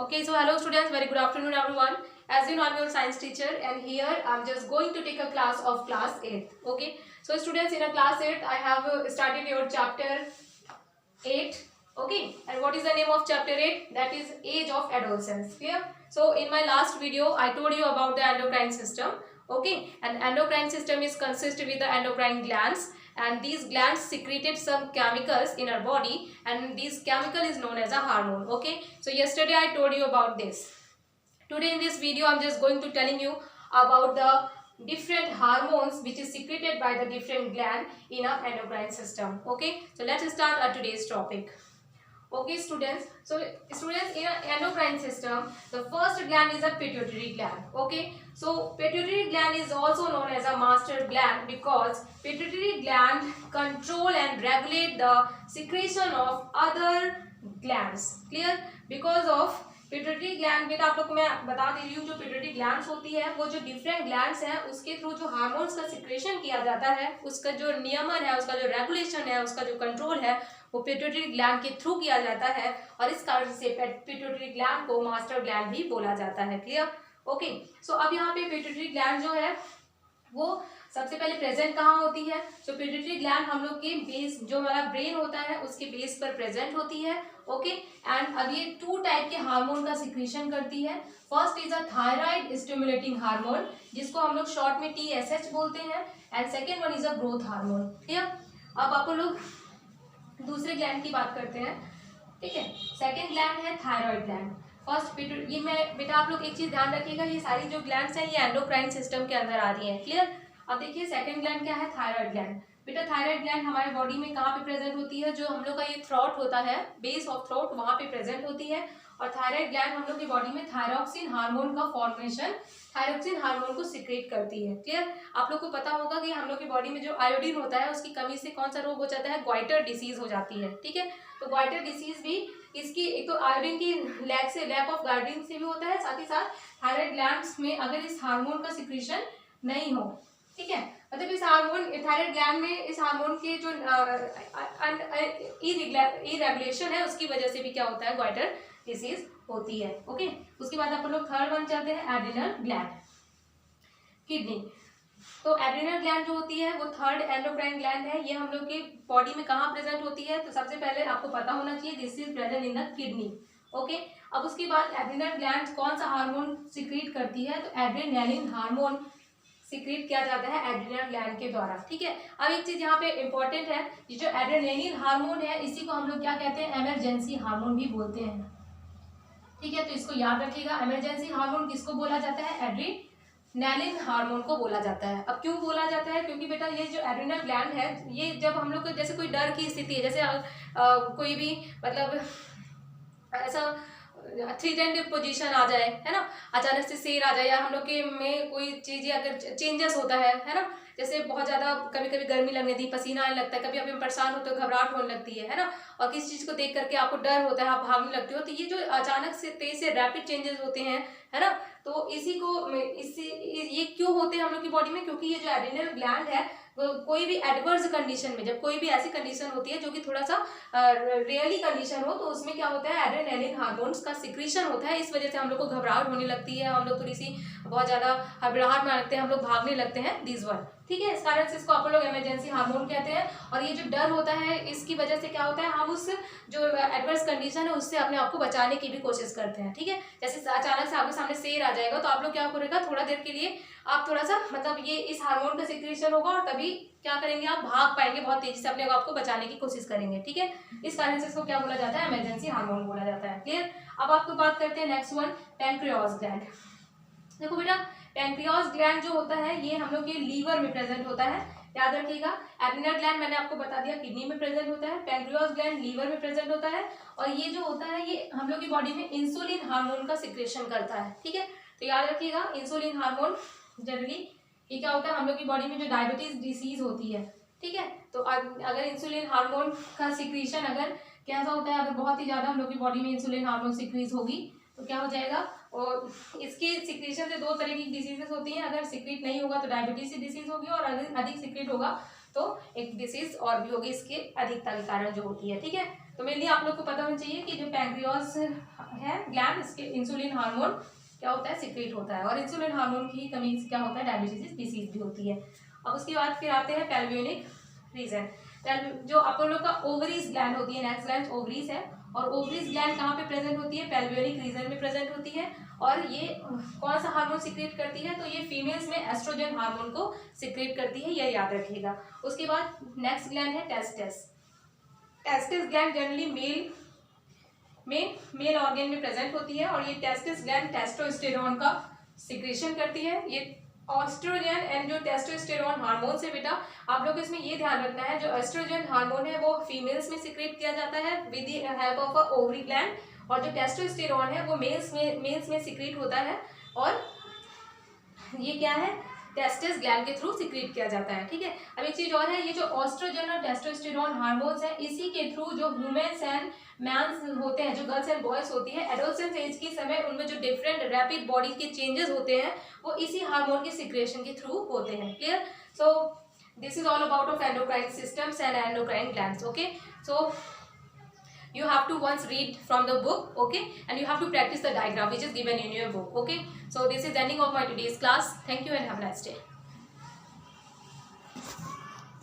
Okay, so hello students, very good afternoon everyone. As you know, I'm your science teacher and here I'm just going to take a class of class 8th. Okay, so students, in a class 8 I have started your chapter 8. Okay, and what is the name of chapter 8? That is age of adolescence. Clear? So in my last video I told you about the endocrine system. Okay, and endocrine system is consist with the endocrine glands, and these glands secreted some chemicals in our body, and this chemical is known as a hormone. Okay, so yesterday I told you about this. Today in this video I'm just going to telling you about the different hormones which is secreted by the different gland in our endocrine system. Okay, so let's start our today's topic. Okay students, so students, in an endocrine system the first gland is a pituitary gland. Okay, so pituitary gland is also known as a master gland because pituitary gland control and regulate the secretion of other glands. Clear? Because of pituitary gland में, तो आप लोग को मैं बता दे रही हूँ, जो पिट्यूटरी ग्लैंड्स होती है वो जो डिफरेंट ग्लैंड्स हैं उसके थ्रू जो हार्मोन्स का सिक्रेशन किया जाता है, उसका जो नियमन है, उसका जो रेगुलेशन है, उसका जो कंट्रोल है वो पिट्यूटरी ग्लैंड के थ्रू किया जाता है, और इस कारण से पिट्यूटरी ग्लैंड को मास्टर ग्लैंड भी बोला जाता है. क्लियर? ओके, सो अब यहाँ पे पिट्यूटरी ग्लैंड जो है वो सबसे पहले प्रेजेंट कहाँ होती है? तो पिट्यूटरी ग्लैंड हम लोग के बेस, जो हमारा ब्रेन होता है उसके बेस पर प्रेजेंट होती है. ओके, एंड अब ये टू टाइप के हार्मोन का सिक्रीशन करती है. First is a thyroid stimulating hormone, जिसको हम लोग शॉर्ट में TSH बोलते हैं, and second one is a growth hormone. Clear? अब आप लोग दूसरे ग्लैंड की बात करते हैं. ठीक है, सेकेंड ग्लैंड है थायराइड ग्लैंड. फर्स्ट ये मैं बेटा आप लोग एक चीज ध्यान रखिएगा, ये सारी जो ग्लैंड्स हैं ये एंडोक्राइन सिस्टम के अंदर आ रही हैं. क्लियर? अब देखिए सेकंड ग्लैंड क्या है? Thyroid gland. बेटा थायराइड ग्लैंड हमारे बॉडी में कहाँ पे प्रेजेंट होती है? जो हम लोग का ये थ्रोट होता है, बेस ऑफ थ्रोट, वहाँ पे प्रेजेंट होती है. और थायराइड ग्लैंड हम लोग की बॉडी में थायरॉक्सिन हार्मोन का फॉर्मेशन, थायरॉक्सिन हार्मोन को सिक्रेट करती है. क्लियर? आप लोग को पता होगा कि हम लोग की बॉडी में जो आयोडीन होता है उसकी कमी से कौन सा रोग हो जाता है? ग्वाइटर डिसीज हो जाती है. ठीक है, तो ग्वाइटर डिसीज भी इसकी एक तो आयोडीन की लैक ऑफ आयोडीन से भी होता है, साथ ही साथ थायराइड ग्लैंड्स में अगर इस हार्मोन का सिक्रीशन नहीं हो. ठीक है, मतलब इस हार्मोन, थायराइड ग्लैंड में इस हार्मोन के जो इरेगुलेशन है उसकी वजह से भी क्या होता है? ग्वाइटर डिसीज होती है. ओके, उसके बाद आप लोग थर्ड वन चलते हैं, एड्रिनल ग्लैंड, किडनी. तो एड्रिनल ग्लैंड जो होती है वो थर्ड एंडोक्राइन ग्लैंड है. ये हम लोग की बॉडी में कहाँ प्रेजेंट होती है? तो सबसे पहले आपको पता होना चाहिए, this is present in the kidney. Okay, अब उसके बाद एड्रिनल ग्लैंड कौन सा हार्मोन सिक्रीट करती है? तो एड्रेनालिन हार्मोन सिक्रीट किया जाता है एड्रिनल ग्लैंड के द्वारा. ठीक है, अब एक चीज यहाँ पे इंपॉर्टेंट है, ये जो एड्रेनालिन हार्मोन है इसी को हम लोग क्या कहते हैं? इमरजेंसी हार्मोन भी बोलते हैं. ठीक है, तो इसको याद रखिएगा, इमरजेंसी हार्मोन किसको बोला जाता है? एड्रेनालिन हार्मोन को बोला जाता है. अब क्यों बोला जाता है? क्योंकि बेटा ये जो एड्रिनल ग्लैंड है, ये जब हम लोग को जैसे कोई डर की स्थिति है, जैसे कोई भी मतलब ऐसा थ्रेटेंड पोजीशन आ जाए, है ना, अचानक से शेर आ जाए, या हम लोग के में कोई चीज़ें अगर चेंजेस होता है ना, जैसे बहुत ज़्यादा कभी कभी गर्मी लगने दी, पसीना आने लगता है, कभी अभी परेशान होते हो, घबराहट होने लगती है ना, और किसी चीज़ को देख करके आपको डर होता है, आप भागने लगते हो, तो ये जो अचानक से तेज से रैपिड चेंजेस होते हैं, है ना, तो इसी को ये क्यों होते हैं हम लोग की बॉडी में? क्योंकि ये जो एड्रिनल ग्लैंड है कोई भी एडवर्स कंडीशन में, जब कोई भी ऐसी कंडीशन होती है जो कि थोड़ा सा रियली कंडीशन हो, तो उसमें क्या होता है? एड्रेनालिन हार्मोन्स का सिक्रीशन होता है. इस वजह से हम लोग को घबराहट होने लगती है, हम लोग थोड़ी सी बहुत ज़्यादा घबराहट में लगते हैं, हम लोग भागने लगते हैं, दिस वन. ठीक है, इस कारण से इसको आप लोग इमरजेंसी हार्मोन कहते हैं. और ये जो डर होता है इसकी वजह से क्या होता है? हम उस जो एडवर्स कंडीशन है उससे अपने आप को बचाने की भी कोशिश करते हैं. ठीक है, जैसे अचानक से आपके सामने शेर आ जाएगा तो आप लोग क्या करेगा? थोड़ा देर के लिए आप थोड़ा सा मतलब ये इस हार्मोन का सिक्रीशन होगा और तभी क्या करेंगे? आप भाग पाएंगे, बहुत तेजी से अपने आप को बचाने की कोशिश करेंगे. ठीक है, इस कारण से इसको क्या बोला जाता है? इमरजेंसी हार्मोन बोला जाता है. क्लियर? अब आपको बात करते हैं नेक्स्ट वन, पैंक्रियास ग्लैंड. देखो बेटा, पैंक्रियास ग्लैंड जो होता है ये हम लोग के लीवर में प्रेजेंट होता है. याद रखिएगा, एड्रिनल ग्लैंड मैंने आपको बता दिया किडनी में प्रेजेंट होता है, पैंक्रियास ग्लैंड लीवर में प्रेजेंट होता है, और ये जो होता है ये हम लोग की बॉडी में इंसुलिन हार्मोन का सिक्रेशन करता है. ठीक है, तो याद रखिएगा, इंसुलिन हार्मोन जनरली ये क्या होता है? हम लोग की बॉडी में जो डायबिटीज डिसीज होती है, ठीक है, तो अगर इंसुलिन हार्मोन का सिक्रीशन अगर कैसा होता है, अगर बहुत ही ज़्यादा हम लोग की बॉडी में इंसुलिन हार्मोन सिक्रीज होगी तो क्या हो जाएगा? और इसके सिक्रीशन से दो तरह की डिसीजेस होती हैं. अगर सिक्रीट नहीं होगा तो डायबिटीज की डिसीज होगी, और अगर अधिक सिक्रीट होगा तो एक डिसीज और भी होगी इसके अधिकता के कारण जो होती है. ठीक है, तो मेनली आप लोग को पता होना चाहिए कि जो पैंक्रियास है ग्लैंड, इसके इंसुलिन हार्मोन क्या होता है, सिक्रेट होता है, और इंसुलिन हार्मोन की कमी से क्या होता है, डायबिटीज डिसीज भी होती है। अब उसके बाद फिर आते हैं पेल्वियनिक रीजन। जो अपन लोग का ओवरीज ग्लैंड होती है, नेक्स्ट ग्लैंड ओवरीज है, और ओवरीज ग्लैंड कहाँ पे प्रेजेंट होती है, पेल्वियनिक रीजन में प्रेजेंट होती है, और ये कौन सा हार्मोन सिक्रेट करती है, तो ये फीमेल्स में एस्ट्रोजन हार्मोन को सिक्रेट करती है, ये याद रखिएगा। उसके बाद नेक्स्ट ग्लैंड है testis. Testis gland generally male organ में प्रेजेंट होती है, और ये टेस्टिस ग्लैंड टेस्टोस्टेरोन का सिक्रेशन करती है। ये ऑस्ट्रोजन एंड जो टेस्टोस्टेरोन हार्मोन है बेटा, आप लोग इसमें ये ध्यान रखना है, जो एस्ट्रोजन हार्मोन है वो फीमेल्स में सिक्रेट किया जाता है with the help of a ovary gland, और जो टेस्टोस्टेरोन है वो मेल्स में सिक्रेट होता है, और ये क्या है, टेस्टिस ग्लैंड के थ्रू सिक्रेट किया जाता है। ठीक है, अब एक चीज और है, ये जो ऑस्ट्रोजन और टेस्टोस्टेरोन हार्मोन्स है, इसी के थ्रू जो ह्यूमन्स एंड मैंस होते हैं, जो गर्ल्स एंड बॉयज होती है, एडोलसेंस एज के समय उनमें जो डिफरेंट रैपिड बॉडी के चेंजेस होते हैं वो इसी हार्मोन के सिक्रेशन के थ्रू होते हैं। Clear? So this is all about of endocrine systems and endocrine glands. Okay, so you have to once read from the book, okay, and you have to practice the diagram which is given in your book. Okay, so this is ending of my today's class. Thank you and have a nice day.